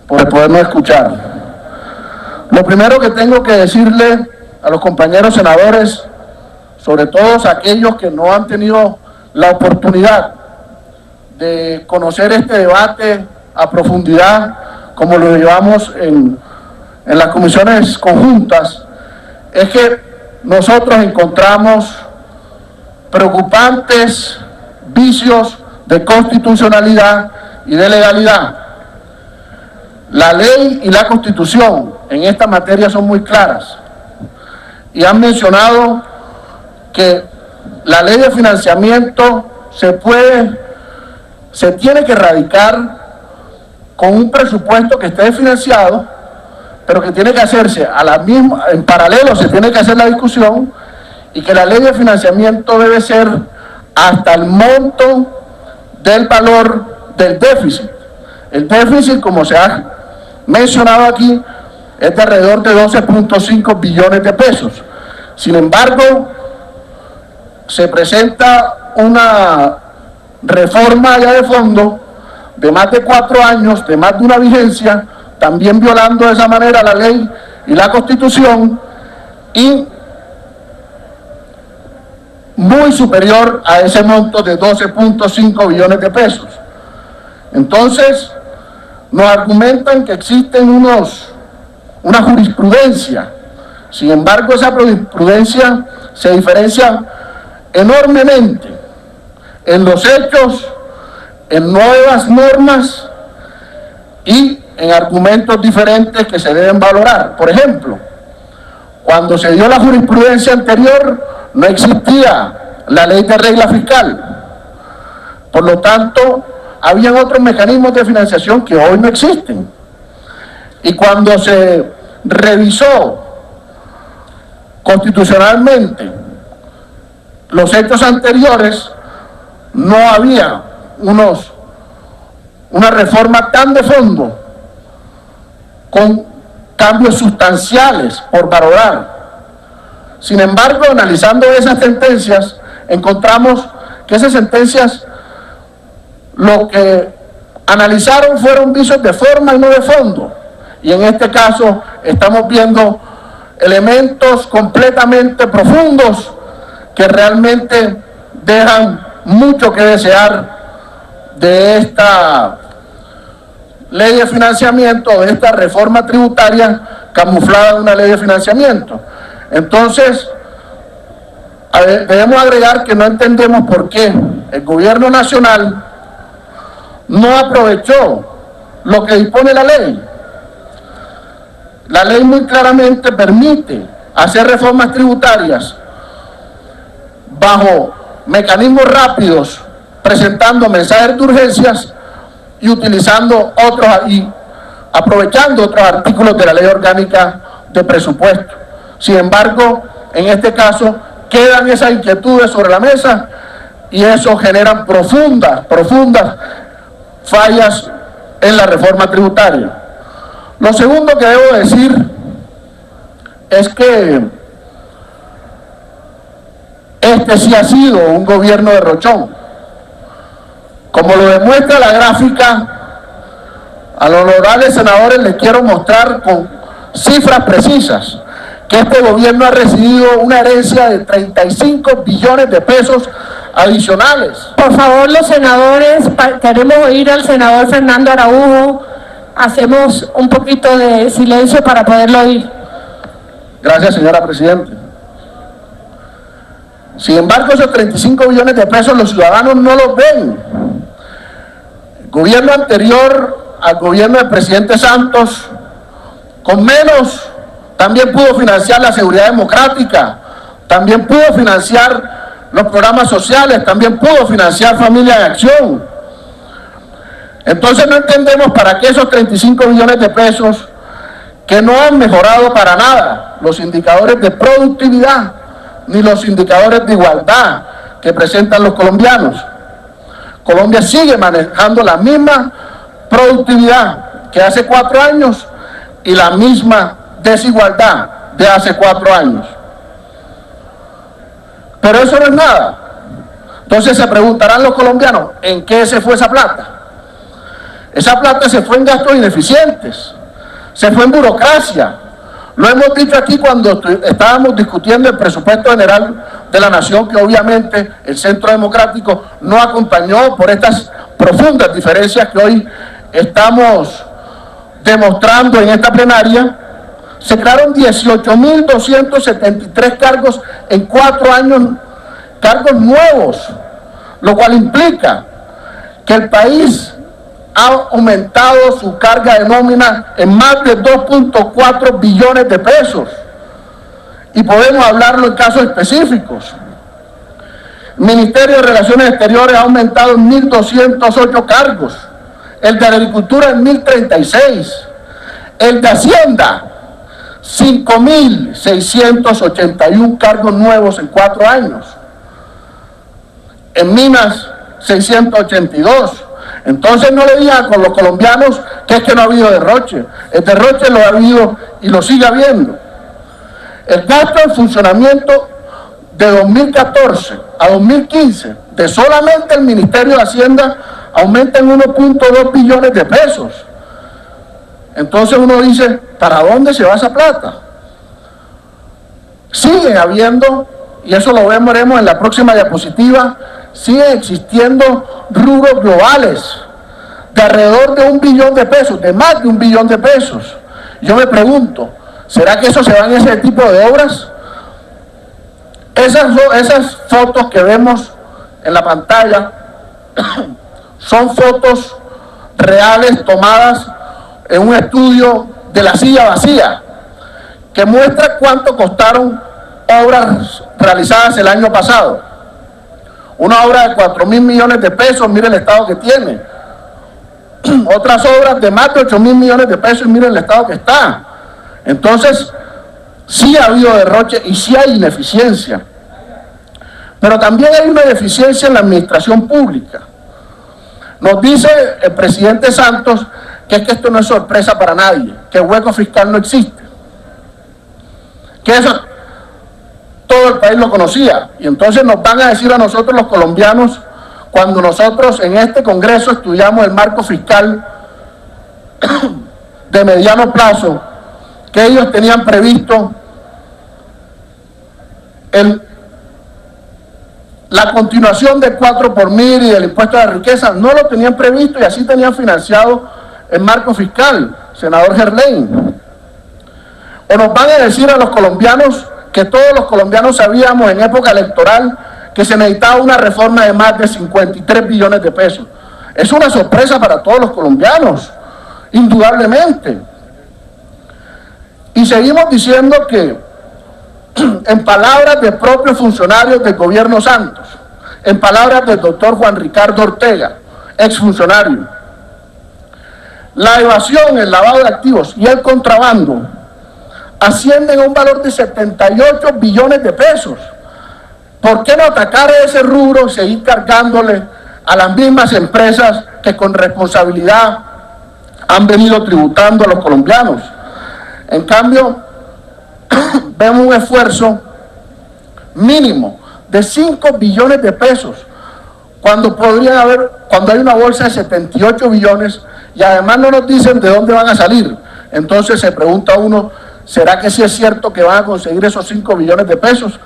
por podernos escuchar. Lo primero que tengo que decirle a los compañeros senadores, sobre todo aquellos que no han tenido la oportunidad de conocer este debate a profundidad, como lo llevamos en las comisiones conjuntas, es que nosotros encontramos preocupantes vicios de constitucionalidad y de legalidad. La ley y la Constitución en esta materia son muy claras y han mencionado que la ley de financiamiento se tiene que radicar con un presupuesto que esté financiado, pero que tiene que hacerse en paralelo, se tiene que hacer la discusión, y que la ley de financiamiento debe ser hasta el monto del valor del déficit. El déficit, como se ha mencionado aquí, es de alrededor de 12.5 billones de pesos. Sin embargo, se presenta una reforma ya de fondo de más de 4 años, de más de una vigencia, también violando de esa manera la ley y la Constitución, y muy superior a ese monto de 12.5 billones de pesos. Entonces, nos argumentan que existen una jurisprudencia. Sin embargo, esa jurisprudencia se diferencia enormemente en los hechos, en nuevas normas y en argumentos diferentes que se deben valorar. Por ejemplo, cuando se dio la jurisprudencia anterior, no existía la ley de regla fiscal. Por lo tanto, habían otros mecanismos de financiación que hoy no existen. Y cuando se revisó constitucionalmente los hechos anteriores, no había una reforma tan de fondo, con cambios sustanciales por valorar. Sin embargo, analizando esas sentencias, encontramos que esas sentencias lo que analizaron fueron vicios de forma y no de fondo. Y en este caso estamos viendo elementos completamente profundos que realmente dejan mucho que desear de esta ley de financiamiento, de esta reforma tributaria camuflada en una ley de financiamiento. Entonces, debemos agregar que no entendemos por qué el gobierno nacional no aprovechó lo que dispone la ley. La ley muy claramente permite hacer reformas tributarias bajo mecanismos rápidos, presentando mensajes de urgencias y utilizando aprovechando otros artículos de la ley orgánica de presupuesto. Sin embargo, en este caso quedan esas inquietudes sobre la mesa y eso genera profundas fallas en la reforma tributaria. Lo segundo que debo decir es que este sí ha sido un gobierno de derrochón. Como lo demuestra la gráfica, a los honorables senadores les quiero mostrar con cifras precisas que este gobierno ha recibido una herencia de 35 billones de pesos adicionales. Por favor, los senadores, queremos oír al senador Fernando Araújo. Hacemos un poquito de silencio para poderlo oír. Gracias, señora presidenta. Sin embargo, esos 35 billones de pesos los ciudadanos no los ven. El gobierno anterior al gobierno del presidente Santos, con menos, también pudo financiar la seguridad democrática, también pudo financiar los programas sociales, también pudo financiar Familia en Acción. Entonces no entendemos para qué esos 35 billones de pesos que no han mejorado para nada los indicadores de productividad ni los indicadores de igualdad que presentan los colombianos. Colombia sigue manejando la misma productividad que hace 4 años y la misma desigualdad de hace 4 años. Pero eso no es nada. Entonces se preguntarán los colombianos, ¿en qué se fue esa plata? Esa plata se fue en gastos ineficientes, se fue en burocracia. Lo hemos dicho aquí cuando estábamos discutiendo el presupuesto general de la nación, que obviamente el Centro Democrático no acompañó por estas profundas diferencias que hoy estamos demostrando en esta plenaria. Se crearon 18.273 cargos en 4 años, cargos nuevos, lo cual implica que el país ha aumentado su carga de nómina en más de 2.4 billones de pesos. Y podemos hablarlo en casos específicos. El Ministerio de Relaciones Exteriores ha aumentado en 1.208 cargos. El de Agricultura en 1.036. El de Hacienda, 5.681 cargos nuevos en 4 años. En Minas, 682. Entonces no le digan con los colombianos que es que no ha habido derroche. El derroche lo ha habido y lo sigue habiendo. El gasto en funcionamiento de 2014 a 2015 de solamente el Ministerio de Hacienda aumenta en 1.2 billones de pesos. Entonces uno dice, ¿para dónde se va esa plata? Siguen habiendo, y eso lo veremos en la próxima diapositiva, siguen existiendo rubros globales de alrededor de 1 billón de pesos, de más de 1 billón de pesos. Yo me pregunto, ¿será que eso se va en ese tipo de obras? Esas fotos que vemos en la pantalla son fotos reales tomadas en un estudio de La Silla Vacía, que muestra cuánto costaron obras realizadas el año pasado. Una obra de 4.000 millones de pesos, mire el estado que tiene. Otras obras de más de 8.000 millones de pesos, mire el estado que está. Entonces, sí ha habido derroche y sí hay ineficiencia. Pero también hay una deficiencia en la administración pública. Nos dice el presidente Santos que es que esto no es sorpresa para nadie, que el hueco fiscal no existe. Que eso todo el país lo conocía. Y entonces nos van a decir a nosotros los colombianos, cuando nosotros en este Congreso estudiamos el marco fiscal de mediano plazo, que ellos tenían previsto la continuación del 4 por mil y del impuesto a la riqueza, no lo tenían previsto y así tenían financiado el marco fiscal, senador Gerlain. O nos van a decir a los colombianos que todos los colombianos sabíamos en época electoral que se necesitaba una reforma de más de 53 billones de pesos. Es una sorpresa para todos los colombianos, indudablemente. Y seguimos diciendo que, en palabras de propios funcionarios del gobierno Santos, en palabras del doctor Juan Ricardo Ortega, exfuncionario, la evasión, el lavado de activos y el contrabando ascienden a un valor de 78 billones de pesos. ¿Por qué no atacar ese rubro y seguir cargándole a las mismas empresas que con responsabilidad han venido tributando a los colombianos? En cambio, vemos un esfuerzo mínimo de 5 billones de pesos, cuando hay una bolsa de 78 billones y además no nos dicen de dónde van a salir. Entonces se pregunta uno, ¿será que sí es cierto que van a conseguir esos 5 billones de pesos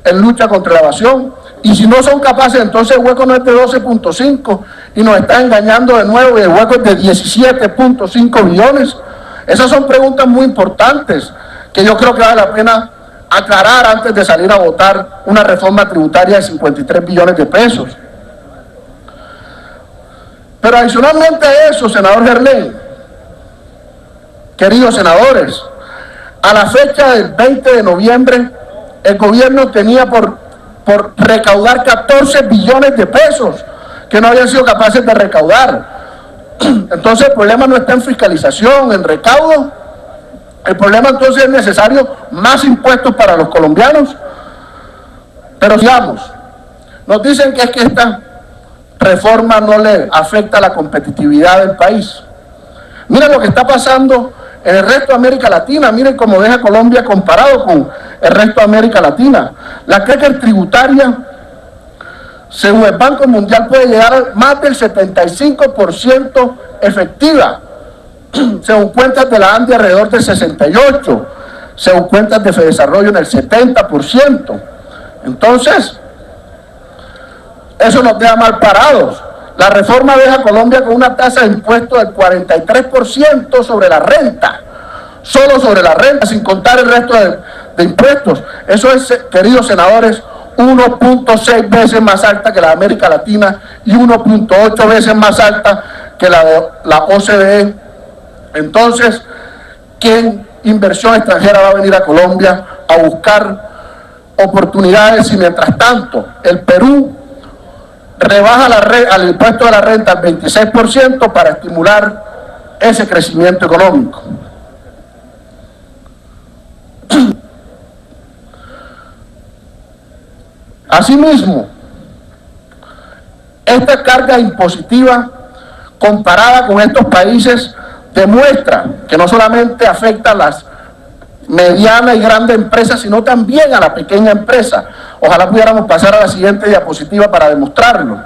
en lucha contra la evasión? Y si no son capaces, entonces el hueco no es de 12.5 y nos están engañando de nuevo y el hueco es de 17.5 billones. Esas son preguntas muy importantes que yo creo que vale la pena aclarar antes de salir a votar una reforma tributaria de 53 billones de pesos. Pero adicionalmente a eso, senador Gerlain, queridos senadores, a la fecha del 20 de noviembre, el gobierno tenía por recaudar 14 billones de pesos que no habían sido capaces de recaudar. Entonces el problema no está en fiscalización, en recaudo. El problema entonces es necesario más impuestos para los colombianos. Pero sigamos, nos dicen que es que esta reforma no le afecta a la competitividad del país. Miren lo que está pasando en el resto de América Latina, miren cómo deja Colombia comparado con el resto de América Latina. La carga tributaria según el Banco Mundial, puede llegar a más del 75% efectiva, según cuentas de la ANDI alrededor del 68%, según cuentas de Fedesarrollo en el 70%. Entonces, eso nos deja mal parados. La reforma deja a Colombia con una tasa de impuesto del 43% sobre la renta, solo sobre la renta, sin contar el resto de impuestos. Eso es, queridos senadores, 1.6 veces más alta que la de América Latina y 1.8 veces más alta que la de la OCDE. Entonces, ¿qué inversión extranjera va a venir a Colombia a buscar oportunidades si mientras tanto el Perú rebaja al impuesto de la renta al 26% para estimular ese crecimiento económico? Asimismo, esta carga impositiva comparada con estos países demuestra que no solamente afecta a las medianas y grandes empresas, sino también a la pequeña empresa. Ojalá pudiéramos pasar a la siguiente diapositiva para demostrarlo.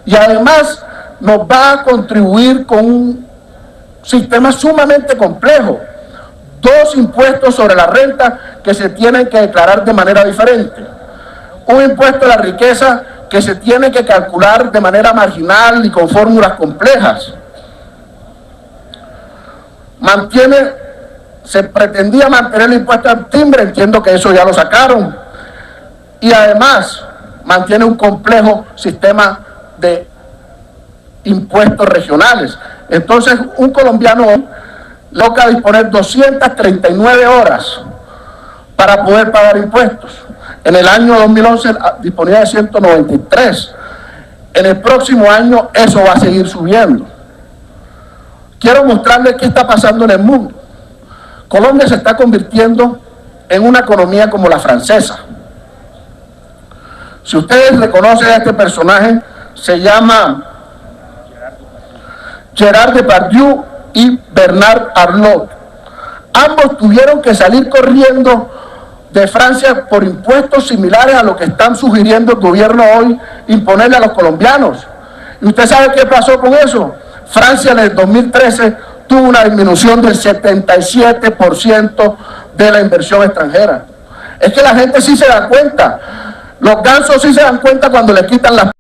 Y además nos va a contribuir con un sistema sumamente complejo. 2 impuestos sobre la renta que se tienen que declarar de manera diferente. Un impuesto a la riqueza que se tiene que calcular de manera marginal y con fórmulas complejas. Se pretendía mantener el impuesto al timbre, entiendo que eso ya lo sacaron. Y además mantiene un complejo sistema de impuestos regionales. Entonces, un colombiano le toca disponer 239 horas para poder pagar impuestos. En el año 2011 disponía de 193. En el próximo año eso va a seguir subiendo. Quiero mostrarles qué está pasando en el mundo. Colombia se está convirtiendo en una economía como la francesa. Si ustedes reconocen a este personaje, se llama Gerard Depardieu y Bernard Arnault. Ambos tuvieron que salir corriendo de Francia por impuestos similares a lo que están sugiriendo el gobierno hoy imponerle a los colombianos. ¿Y usted sabe qué pasó con eso? Francia en el 2013 tuvo una disminución del 77% de la inversión extranjera. Es que la gente sí se da cuenta. Los gansos sí se dan cuenta cuando les quitan las